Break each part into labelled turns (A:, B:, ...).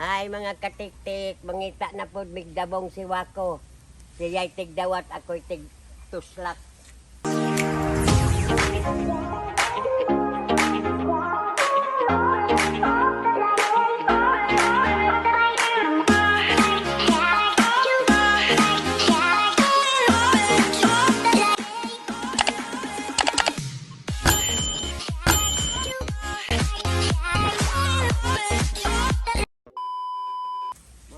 A: Ay mga katiktik, mangita na po migdabong si Wako. Siya'y tigdawat, ako'y tigtuslak.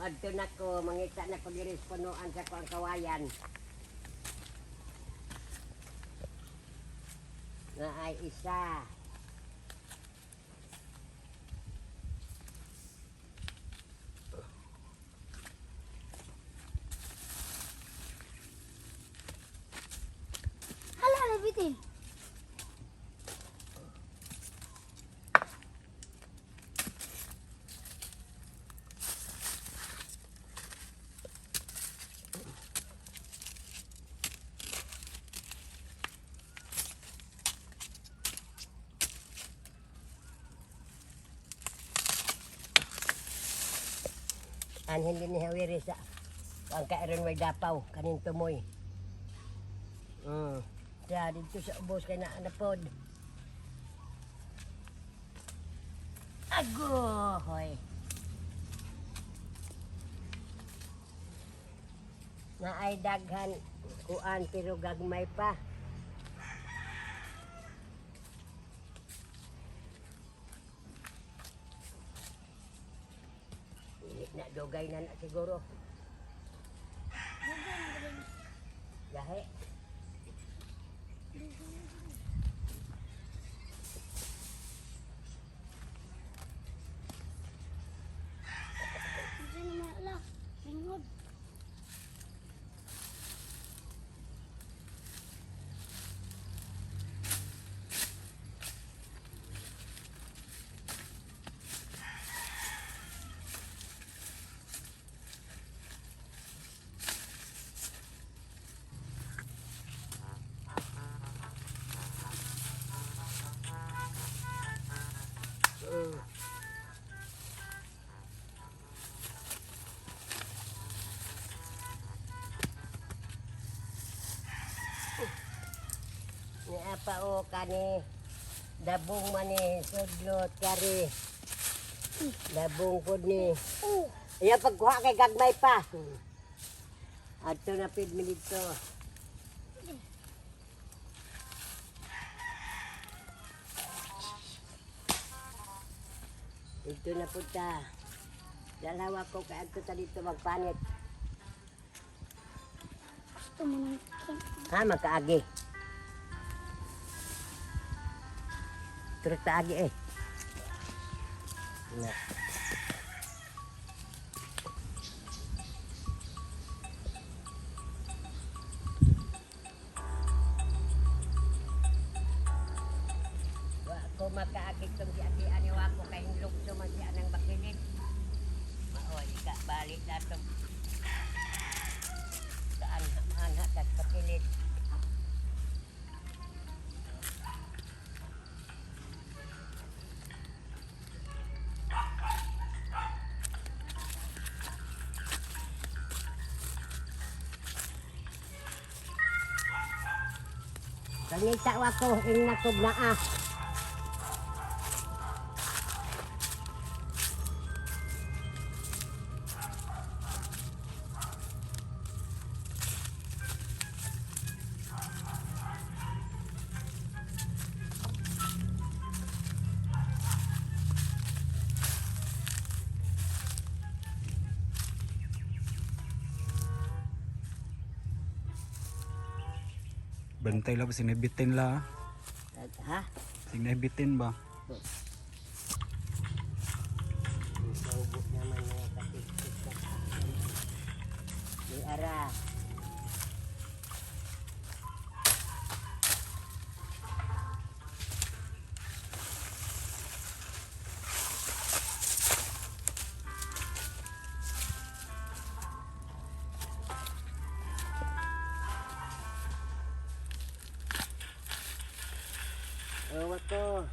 A: Adto na ko, mangita na ko diri sa punuan sa kuang kawayan. Na ay isa.
B: Hala, nabitin.
A: Hindi ni hawiri sa ang kairon way dapaw kanin tumoy. Sa dito sa ubos kay naa na pod. Agoy. Na ay daghan kuan pero gagmay pa. Na dogay na siguro. Yahe. Ni apa o kani dabong man ni sudlot kari dabong pod ni iya pagkuha kay gagmay pa adto na pid mi dito dito na pud ta dalawa ko kay adto ta dito magpanit magkaagi terus tak agi nah. Ako makaagig tong si ani wako kay hinlog so man siya nang bakilid. Maoy ka balik dato. Saan anak kat bakilid. Pangita wako ing nakob na
C: Bantay lang, sinabitin la.
A: Ha?
C: Sinabitin ba?
A: Saubot naman mga katiktik. May ara. Ewan ko.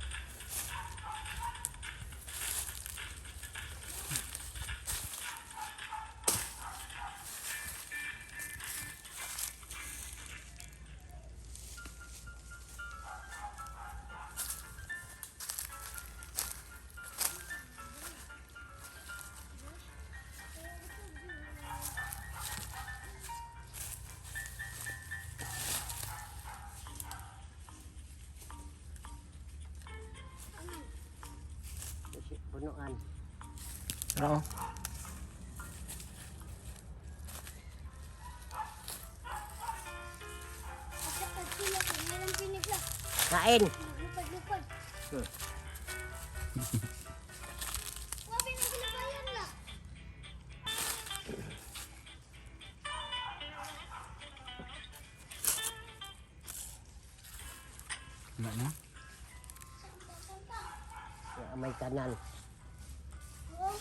A: punuan.
C: Tara oh.
A: Kain.
B: Lupad-lupad. Wabi na sinabayan la.
C: Wala na.
A: May kanan.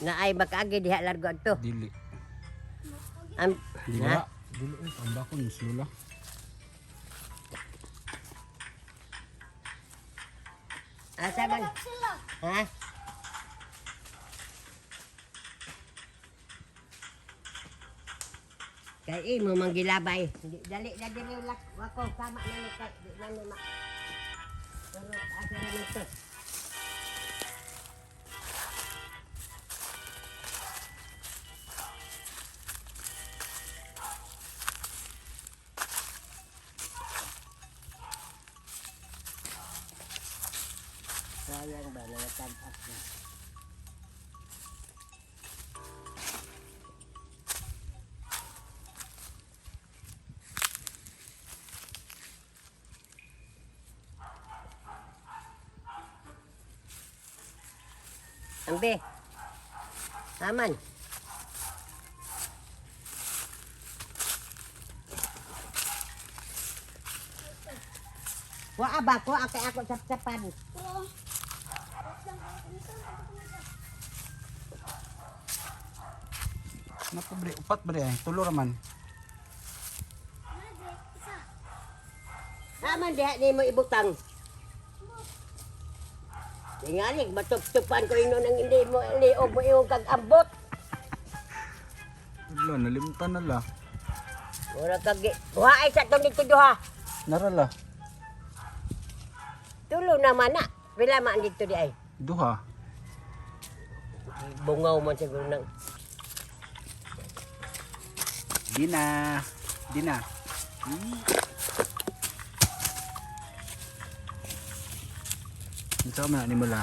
A: Na ay makaagi diha largo adto.
C: Dili.
A: Am
C: Dili
A: ha?
C: ba? Dili eh. Tanda ko mas lula.
A: Asa man?
B: Sila.
A: Ha? Kay imo manggilabay. Dali na diri wako sama na ni kay di na ni ma. Pero asa na nito? Sayang ba nangatag-as na? Ambe. Aman. Wa aba ko akay ako sapsapan.
B: Pero.
C: Napabre, upat ba rin? Tulo raman.
B: Isa.
A: Aman diha ni mo ibutang. Tingali matup-tupan ko ino nang hindi mo liog mo iyong kag-ambot.
C: Wala, nalimtan na la.
A: Mura kag buha ay sa tong dito duha.
C: Narala.
A: Tulo naman na. Pila man dito di ay.
C: Duha.
A: Bungaw man siguro nang.
C: Dina. Dina. Ito man ni mula.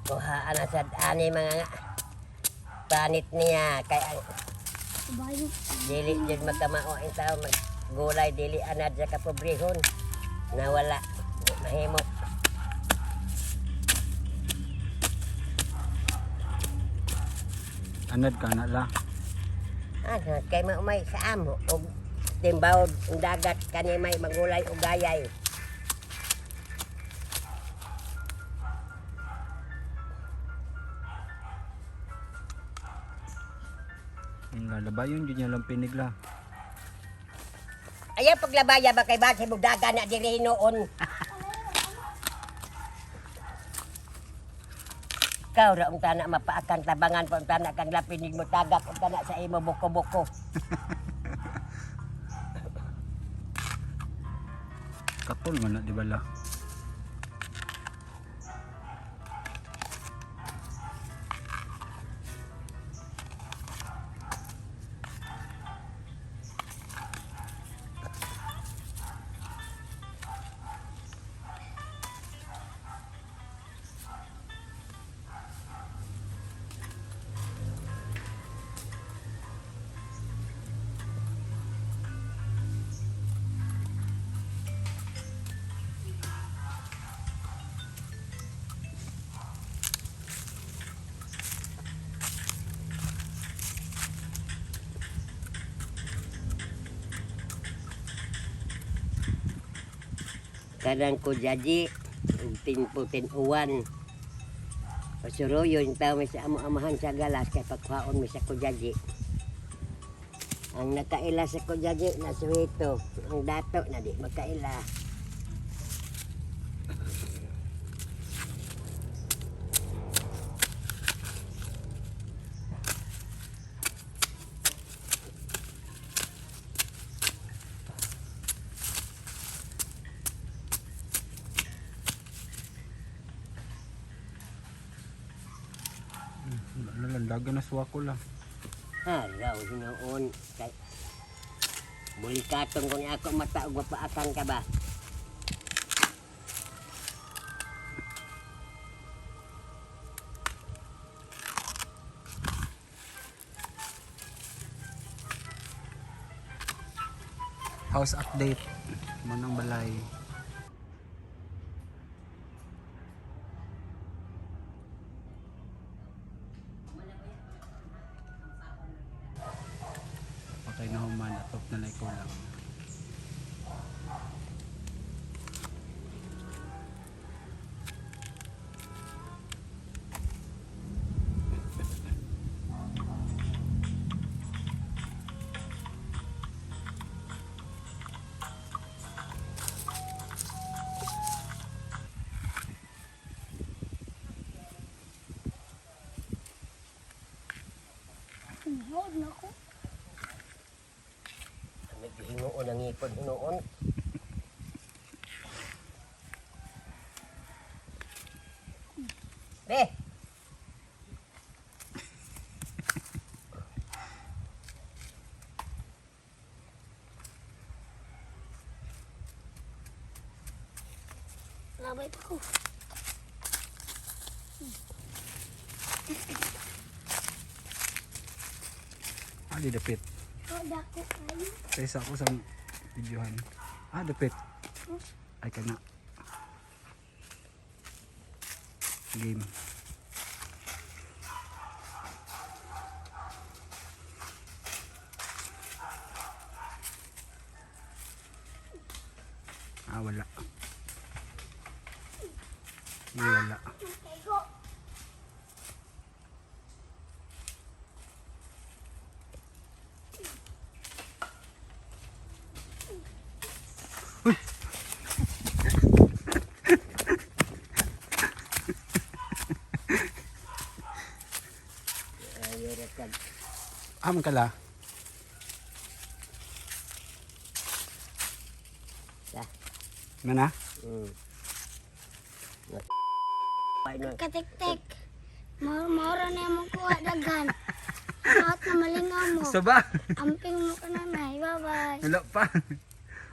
A: Buha ana sad ani mga panit niya kay ang
B: Bayo.
A: dili jud magkamao ang tao maggulay dili anad sa kapobrehon. Nawala. Mahimo.
C: Anad ka na la.
A: Kay maumay sa amo og timbawd ang dagat kani may magulay og gayay.
C: Ang lalabayon, yun niya lang pinigla.
A: Ayaw paglabaya ba kay base mo daga na diri noon. Ikaw ra ang tanak mapaakang tabangan po ang tanak kang lapinig mo tagak ang tanak sa imo buko-buko.
C: Katol man na, di ba la?
A: Kadang ko jadi tin uwan. Pasuruyo yung tao may sa amo-amahan sa galas kay pagkuhaon mo sa kujaji. Ang nakaila sa kujaji na suwito. Ang dato na di makaila.
C: Lalandagan na suwako la.
A: Haraw hinoon kay bulikatong kung ako mata ug paakang ka ba.
C: House update. Manang balay. Patay na human. Atop na na kulang.
B: Huwag na ko.
A: Naghinuon ang ipon, hinuon. Be!
B: Labay pa ko.
C: Ali dapit.
B: Oh, dako kayo.
C: Sa isa ko sa videohan. Dapit. Ay kana. Game. Wala. Wala.
B: Kaigo.
A: Ayaw rekan.
C: Man kala.
A: Ya.
C: Mana?
B: Katik-tik. Maura na mo kuha daghan. At na malingaw mo.
C: Gusto ba?
B: Amping mo ka na na. Bye-bye.
C: Wala pa.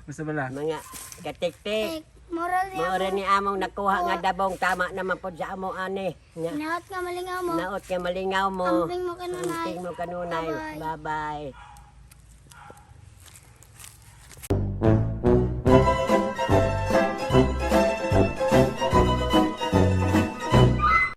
C: Gusto ba la?
A: Mga katik-tik.
B: Moral niya
A: Maura
B: mo.
A: ni among nakuha nga dabong tama naman po sa amo ani. Nga,
B: Naot nga malingaw mo.
A: naot nga malingaw mo.
B: Amping mo ka na na.
A: Amping mo kanunay.
B: Bye-bye.
A: Bye-bye.